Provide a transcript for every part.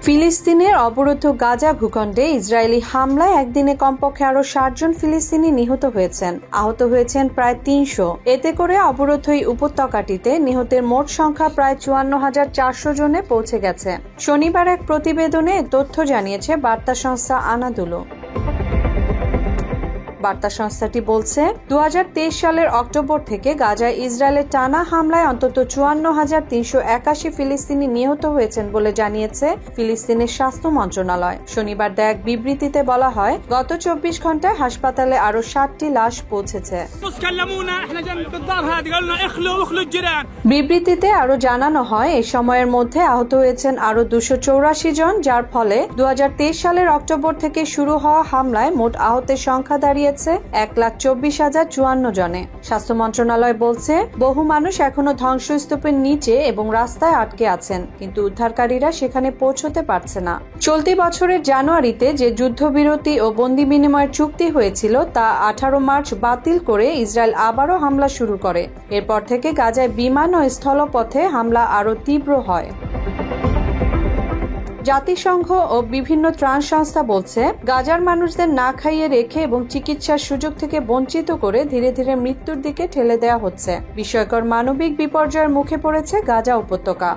ফিলিস্তিনের অবরুদ্ধ গাজা ভূখণ্ডে ইসরায়েলি হামলায় একদিনে কমপক্ষে আরও ৬০ জন ফিলিস্তিনি নিহত হয়েছেন। আহত হয়েছেন প্রায় ৩০০। এতে করে অবরুদ্ধ এই উপত্যকাটিতে নিহতের মোট সংখ্যা প্রায় ৫৪,৪০০ জনে পৌঁছে গেছে। শনিবার এক প্রতিবেদনে তথ্য জানিয়েছে বার্তা সংস্থা আনাদুলু। বার্তা সংস্থাটি বলছে ২০২৩ সালের অক্টোবর থেকে গাজায় ইসরায়েলের টানা হামলায় অন্তত ৫৪,৩৮১ ফিলিস্তিনি নিহত হয়েছেন বলে জানিয়েছে ফিলিস্তিনের স্বাস্থ্য মন্ত্রণালয়। শনিবার দেয়া এক বিবৃতিতে বলা হয়, গত ২৪ ঘন্টায় হাসপাতালে আরও ৬০টি লাশ পৌঁছেছে। বিবৃতিতে আরও জানানো হয়, এই সময়ের মধ্যে আহত হয়েছেন আরও ২৮৪ জন, যার ফলে ২০২৩ সালের অক্টোবর থেকে শুরু হওয়া হামলায় মোট আহতের সংখ্যা দাঁড়িয়ে ১,২৪,০৫৪ জনে। স্বাস্থ্য মন্ত্রণালয় বলছে, বহু মানুষ এখনো ধ্বংসস্তূপের নিচে এবং রাস্তায় আটকে আছেন, কিন্তু উদ্ধারকারীরা সেখানে পৌঁছতে পারছে না। চলতি বছরের জানুয়ারিতে যে যুদ্ধবিরতি ও বন্দি বিনিময়ের চুক্তি হয়েছিল তা ১৮ মার্চ বাতিল করে ইসরায়েল আবারও হামলা শুরু করে। এরপর থেকে গাজায় বিমান ও স্থলপথে হামলা আরও তীব্র হয়। জাতিসংঘ ও বিভিন্ন ত্রাণ সংস্থা বলছে, গাজার মানুষদের না খাইয়ে রেখে এবং চিকিৎসার সুযোগ থেকে বঞ্চিত করে ধীরে ধীরে মৃত্যুর দিকে ঠেলে দেওয়া হচ্ছে। বিস্ময়কর মানবিক বিপর্যয়ের মুখে পড়েছে গাজা উপত্যকা।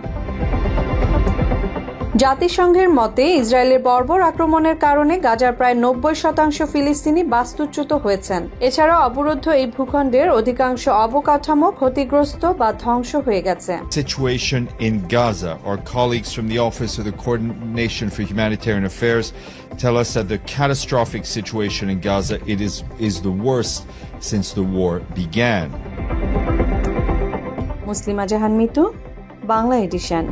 জাতিসংঘের মতে, ইসরায়েলের বর্বর আক্রমণের কারণে গাজার প্রায় ৯০% ফিলিস্তিনি বাস্তুচ্যুত হয়েছেন। এছাড়া অবরুদ্ধ এই ভূখণ্ডের অধিকাংশ অবকাঠামো ক্ষতিগ্রস্ত বা ধ্বংস হয়ে গেছে। Situation in Gaza. Our colleagues from the Office of the Coordination for Humanitarian Affairs tell us that the catastrophic situation in Gaza is the worst since the war began. Muslima Jahan Mitu, Bangla addition.